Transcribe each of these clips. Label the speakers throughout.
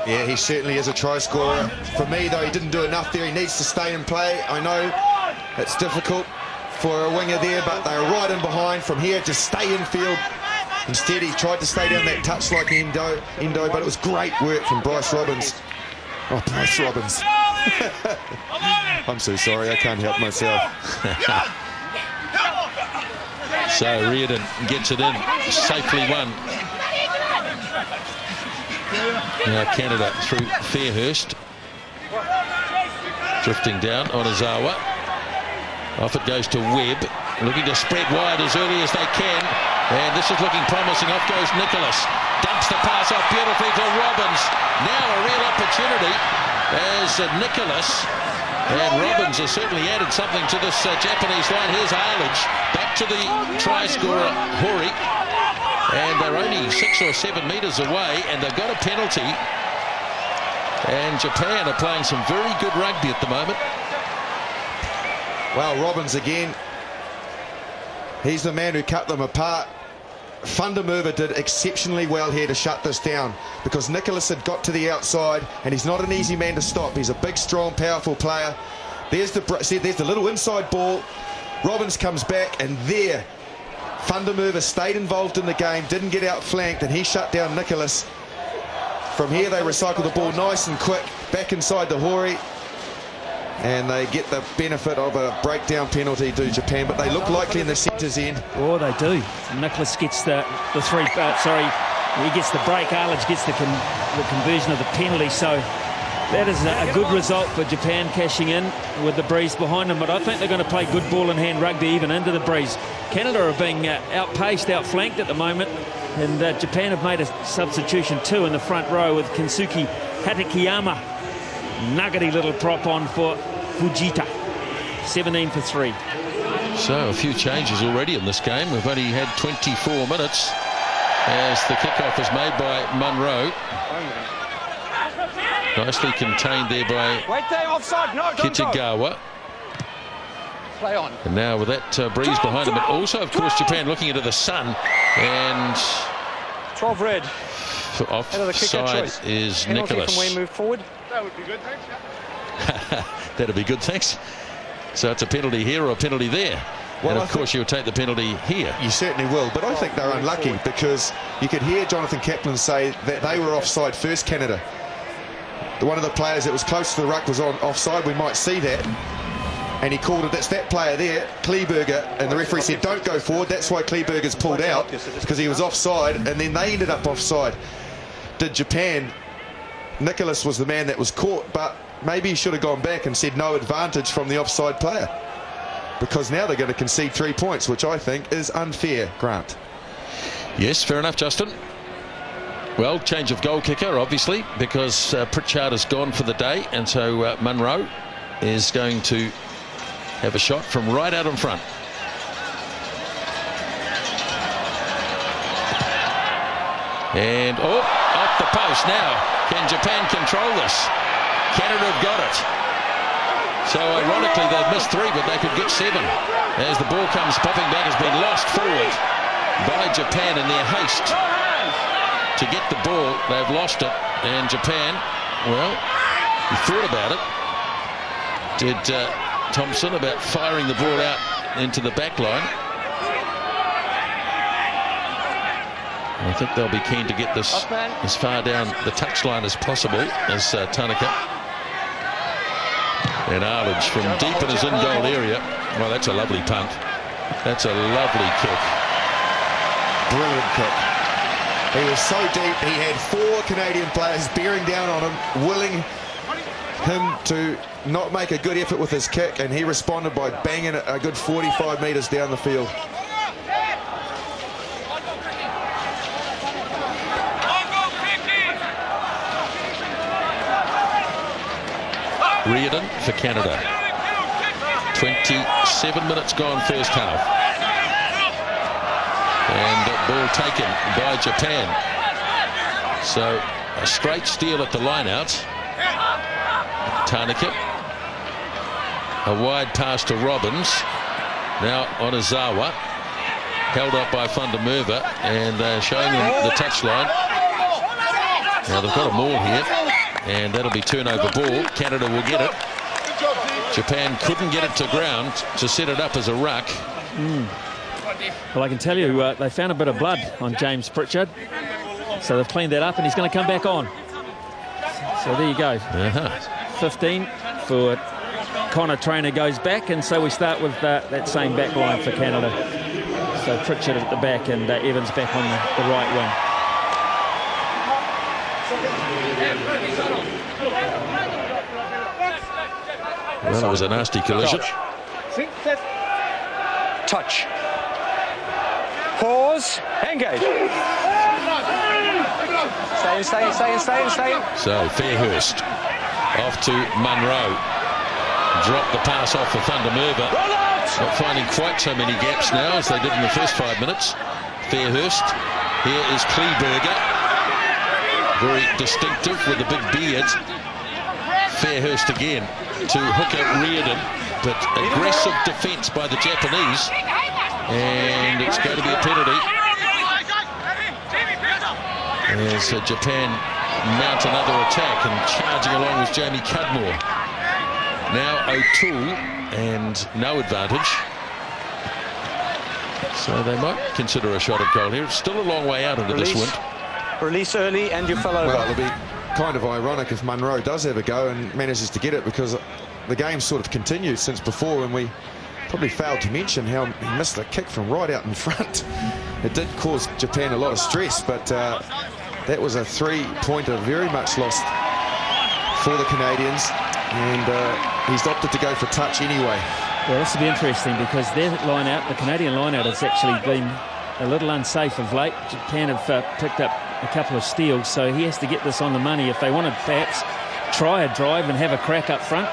Speaker 1: Yeah, he certainly is a try scorer. For me, though, he didn't do enough there. He needs to stay and play. I know it's difficult for a winger there, but they're right in behind. From here, just stay in field. Instead, he tried to stay down that touch like Endo, but it was great work from Bryce Robbins. Oh, Bryce Robbins. I'm so sorry, I can't help myself.
Speaker 2: So Reardon gets it in, safely won. Now Canada through Fairhurst. Drifting down on Ozawa. Off it goes to Webb, looking to spread wide as early as they can. And this is looking promising. Off goes Nicholas. Dumps the pass off beautifully for Robbins. Now a real opportunity as Nicholas and Robbins has certainly added something to this Japanese line. Here's Arledge back to the try scorer Hori, and they're only 6 or 7 metres away, and they've got a penalty. And Japan are playing some very good rugby at the moment.
Speaker 1: Well, Robbins again. He's the man who cut them apart. Fundermover did exceptionally well here to shut this down, because Nicholas had got to the outside, and he's not an easy man to stop. He's a big, strong, powerful player. There's the little inside ball. Robbins comes back, and there Fundermover stayed involved in the game, didn't get outflanked, and he shut down Nicholas. From here they recycle the ball nice and quick back inside the Hori, and they get the benefit of a breakdown penalty to Japan, but they look likely in the centre's end.
Speaker 3: Oh, they do. Nicholas gets the three, he gets the break. Arledge gets the conversion of the penalty. So that is a good result for Japan, cashing in with the breeze behind them. But I think they're going to play good ball in hand rugby even into the breeze. Canada are being outpaced, outflanked at the moment, and Japan have made a substitution too in the front row with Kensuke Hatakeyama. Nuggety little prop on for Fujita. 17 for 3.
Speaker 2: So a few changes already in this game. We've only had 24 minutes as the kickoff is made by Munro. Nicely contained there by Kitagawa.
Speaker 4: Play on.
Speaker 2: And now with that breeze behind him, but also, of course, Japan looking into the sun. And
Speaker 4: 12 red.
Speaker 2: Offside is Nicholas.
Speaker 4: From we move forward.
Speaker 5: That would be good, thanks.
Speaker 2: That'd be good, thanks. So it's a penalty here or a penalty there. Well, and of course you'll take the penalty here.
Speaker 1: You certainly will, but I think they're unlucky, because you could hear Jonathan Kaplan say that they were offside first, Canada. One of the players that was close to the ruck was offside. We might see that. And he called it, that's that player there, Kleberger, and the referee said don't go forward. That's why Kleberger's pulled out, because he was offside, and then they ended up offside. Did Japan? Nicholas was the man that was caught, but maybe he should have gone back and said no advantage from the offside player, because now they're going to concede 3 points, which I think is unfair, Grant.
Speaker 2: Yes, fair enough, Justin. Well, change of goal kicker, obviously, because Pritchard is gone for the day, and so Munro is going to have a shot from right out in front. And off the post now. Can Japan control this? Canada have got it. So ironically they've missed 3, but they could get 7 as the ball comes popping back. Has been lost forward by Japan in their haste to get the ball. They've lost it, and Japan, well, he thought about it, did Thompson, about firing the ball out into the back line. I think they'll be keen to get this as far down the touchline as possible as Tanaka. And Arledge from deep in his in-goal area. Well, that's a lovely punt. That's a lovely kick.
Speaker 1: Brilliant kick. He was so deep, he had 4 Canadian players bearing down on him, willing him to not make a good effort with his kick, and he responded by banging it a good 45 metres down the field.
Speaker 2: Reardon for Canada. 27 minutes gone first half. And ball taken by Japan. So a straight steal at the line-out. Tanaka. A wide pass to Robbins. Now on Ozawa. Held up by Fundermover, and showing them the touchline. Now they've got a maul here, and that'll be turnover ball. Canada will get it. Japan couldn't get it to ground to set it up as a ruck.
Speaker 3: Well, I can tell you, they found a bit of blood on James Pritchard. So they've cleaned that up, and he's going to come back on. So there you go. 15 for Connor Trainer goes back, and so we start with that same back line for Canada. So Pritchard at the back and Evans back on the right wing.
Speaker 2: Well, that was a nasty collision.
Speaker 4: Touch. Pause. Engage. Stay.
Speaker 2: So Fairhurst off to Munro. Dropped the pass off for Thundermerva. Not finding quite so many gaps now as they did in the first 5 minutes. Fairhurst. Here is Kleeberger. Very distinctive with a big beard. Fairhurst again to hooker Reardon, but aggressive defence by the Japanese, and it's going to be a penalty as Japan mount another attack, and charging along with Jamie Cudmore. Now O'Toole, and no advantage, so they might consider a shot at goal here. It's still a long way out into this wind.
Speaker 4: Release early and you fell over.
Speaker 1: Well, it'll be kind of ironic if Munro does have a go and manages to get it, because the game sort of continued since before, and we probably failed to mention how he missed the kick from right out in front. It did cause Japan a lot of stress, but that was a 3-pointer very much lost for the Canadians, and he's opted to go for touch anyway.
Speaker 3: Well, this will be interesting, because their line-out, the Canadian line-out, has actually been a little unsafe of late. Japan have picked up a couple of steals, so he has to get this on the money if they want to perhaps try a drive and have a crack up front.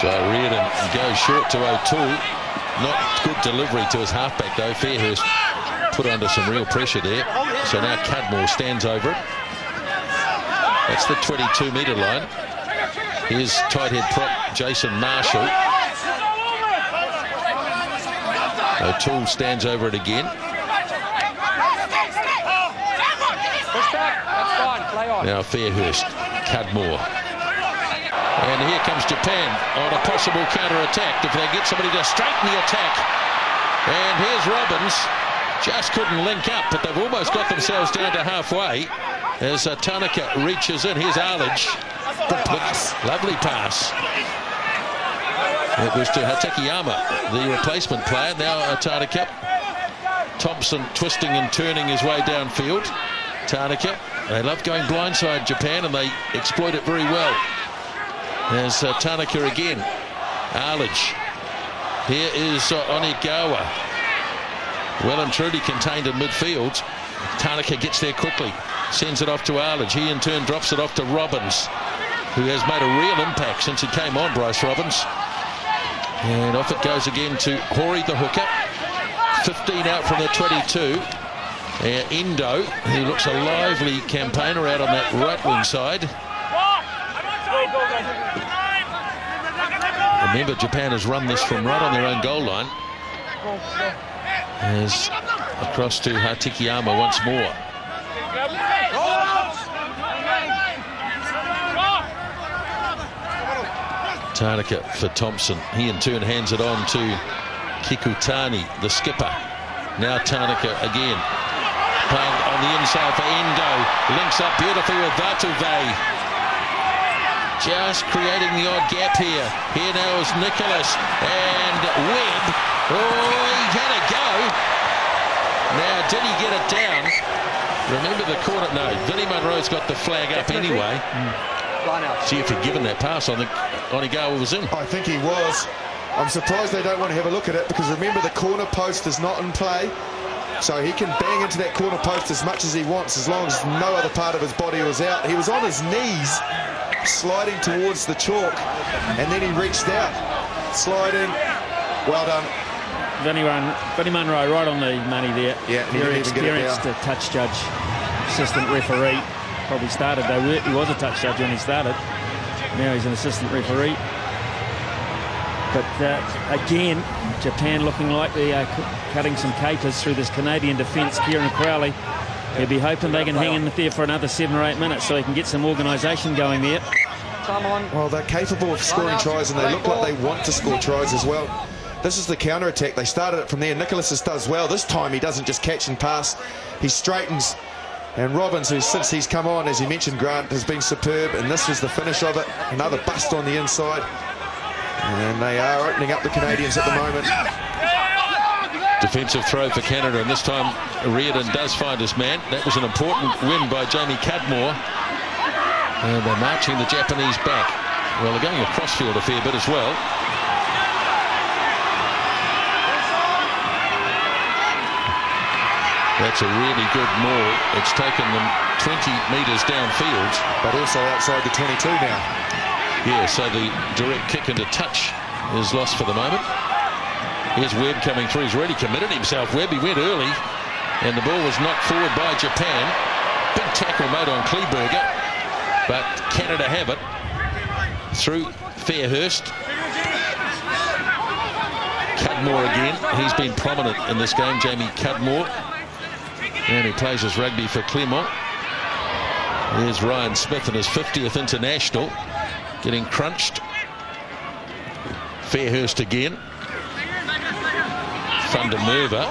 Speaker 2: So Reardon goes short to O'Toole. Not good delivery to his halfback though. Fairhurst put under some real pressure there. So now Cudmore stands over it. That's the 22-metre line. Here's tight head prop Jason Marshall. O'Toole stands over it again. Now Fairhurst, Cudmore. And here comes Japan on a possible counter-attack if they get somebody to straighten the attack. And here's Robbins. Just couldn't link up, but they've almost got themselves down to halfway as Tanaka reaches in. Here's Arledge.
Speaker 1: Good pass.
Speaker 2: Lovely pass. It was to Hatakeyama, the replacement player. Now Tanaka. Thompson twisting and turning his way downfield. Tanaka. They love going blindside, Japan, and they exploit it very well. There's Tanaka again. Arledge. Here is Onigawa. Well and truly contained in midfield. Tanaka gets there quickly. Sends it off to Arledge. He in turn drops it off to Robbins, who has made a real impact since he came on, Bryce Robbins. And off it goes again to Hori the hooker. 15 out from the 22. Endo, who looks a lively campaigner out on that right wing side. Remember, Japan has run this from right on their own goal line. As across to Hatakeyama once more. Tanaka for Thompson. He in turn hands it on to Kikutani, the skipper. Now Tanaka again. Playing on the inside for Endo. Links up beautifully with Vatuvei. Just creating the odd gap here. Here now is Nicholas and Webb. Oh, he had a go. Now, did he get it down? Remember the corner? No, Vinnie Munro's got the flag up anyway. See if he'd given that pass on the Onigawa was in.
Speaker 1: I think he was. I'm surprised they don't want to have a look at it, because remember the corner post is not in play. So he can bang into that corner post as much as he wants, as long as no other part of his body was out. He was on his knees, sliding towards the chalk, and then he reached out, sliding. Well done.
Speaker 3: Vinnie Munro right on the money there.
Speaker 1: Yeah,
Speaker 3: very experienced touch judge, assistant referee. Probably started though. He was a touch judge when he started. Now he's an assistant referee. But again, Japan looking like they are cutting some capers through this Canadian defence. Kieran Crowley, they'll be hoping they can hang in there for another 7 or 8 minutes so they can get some organisation going there.
Speaker 1: Well, they're capable of scoring tries, and they look like they want to score tries as well. This is the counter-attack. They started it from there. Nicholas does well. This time he doesn't just catch and pass. He straightens. And Robbins, who since he's come on, as you mentioned, Grant, has been superb. And this was the finish of it. Another bust on the inside. And they are opening up the Canadians at the moment.
Speaker 2: Defensive throw for Canada, and this time Reardon does find his man. That was an important win by Jamie Cudmore. And they're marching the Japanese back. Well, they're going across field a fair bit as well. That's a really good maul. It's taken them 20 metres downfield.
Speaker 1: But also outside the 22 now.
Speaker 2: Yeah, so the direct kick into touch is lost for the moment. Here's Webb coming through. He's already committed himself. Webb, he went early, and the ball was knocked forward by Japan. Big tackle made on Kleberger, but Canada have it through Fairhurst. Cudmore again. He's been prominent in this game, Jamie Cudmore. And he plays his rugby for Clermont. There's Ryan Smith in his 50th international, getting crunched. Fairhurst again. Thunder Merva,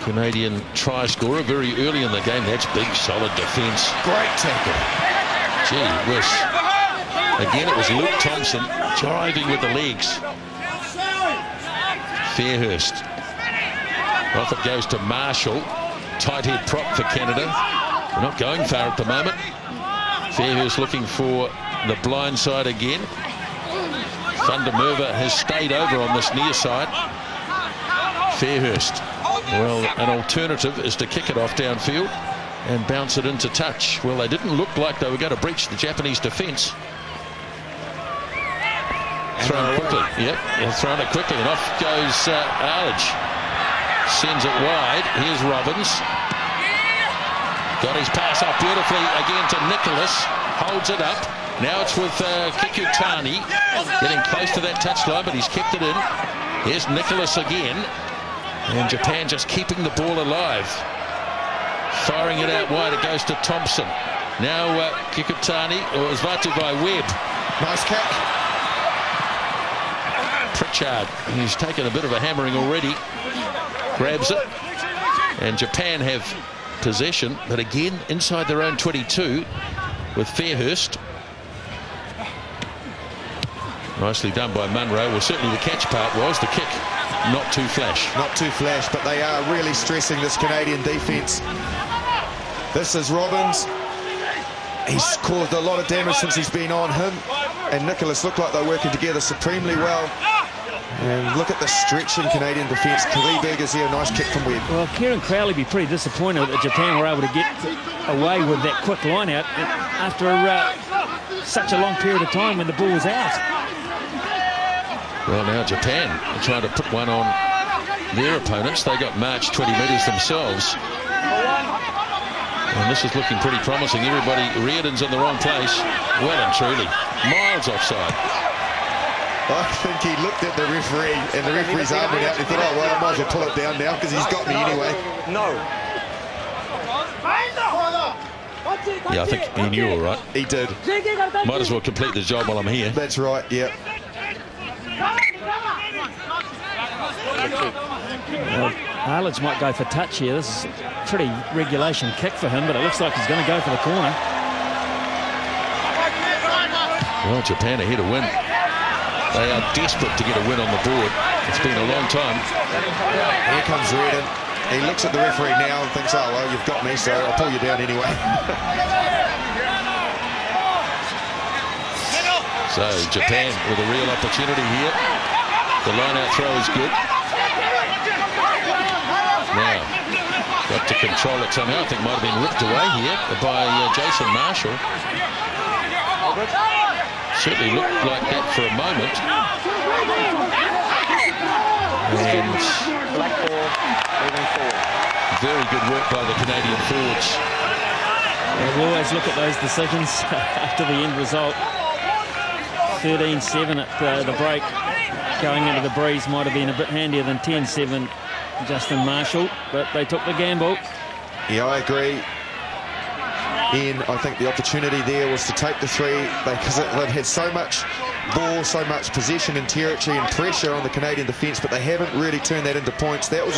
Speaker 2: Canadian try scorer, very early in the game. That's big, solid defence.
Speaker 1: Great tackle.
Speaker 2: Gee whiz. Again, it was Luke Thompson driving with the legs. Fairhurst. Off it goes to Marshall. Tight head prop for Canada. They're not going far at the moment. Fairhurst looking for the blind side again. Thunder Merva has stayed over on this near side. Fairhurst. Well, an alternative is to kick it off downfield and bounce it into touch. Well, they didn't look like they were going to breach the Japanese defence. Thrown quickly. Yep, they've thrown it quickly, and off goes Arledge. Sends it wide. Here's Robbins. Got his pass up beautifully again to Nicholas. Holds it up. Now it's with Kikutani. Getting close to that touchline, but he's kept it in. Here's Nicholas again. And Japan just keeping the ball alive. Firing it out wide. It goes to Thompson. Now Kikutani, or it was Vatu by Webb.
Speaker 1: Nice catch.
Speaker 2: Pritchard, he's taken a bit of a hammering already. Grabs it. And Japan have possession, but again inside their own 22 with Fairhurst. Nicely done by Munro. Well, certainly the catch part was the kick. Not too flash.
Speaker 1: Not too flash, but they are really stressing this Canadian defence. This is Robbins. He's caused a lot of damage since he's been on. Him and Nicholas look like they're working together supremely well. And look at the stretching Canadian defence. Kleberger's here, nice kick from Webb.
Speaker 3: Well, Kieran Crowley be pretty disappointed that Japan were able to get away with that quick line out after such a long period of time when the ball was out.
Speaker 2: Well, now Japan are trying to put one on their opponents. They got marched 20 metres themselves. And this is looking pretty promising. Everybody, Reardon's in the wrong place. Well and truly. Miles offside.
Speaker 1: I think he looked at the referee, and the referee's arm went out. He thought, oh, well, I might as well pull it down now because he's got me anyway.
Speaker 4: No.
Speaker 2: Yeah, I think he knew all right.
Speaker 1: He did.
Speaker 2: Might as well complete the job while I'm here.
Speaker 1: That's right, yeah.
Speaker 3: Well, Arledge might go for touch here. This is a pretty regulation kick for him, but it looks like he's going to go for the corner.
Speaker 2: Well, Japan are here to win. They are desperate to get a win on the board. It's been a long time.
Speaker 1: Here comes Reardon. He looks at the referee now and thinks, oh, well, you've got me, so I'll pull you down anyway.
Speaker 2: So Japan with a real opportunity here. The line-out throw is good. Now, got to control it somehow. I think might have been ripped away here by Jason Marshall. Certainly looked like that for a moment. And very good work by the Canadian forwards.
Speaker 3: And we'll always look at those decisions after the end result. 13-7 at the break. Going into the breeze might have been a bit handier than 10-7 Justin Marshall, but they took the gamble.
Speaker 1: Yeah, I agree. Ian, I think the opportunity there was to take the three because they've had so much ball, so much possession and territory and pressure on the Canadian defence, but they haven't really turned that into points. That was a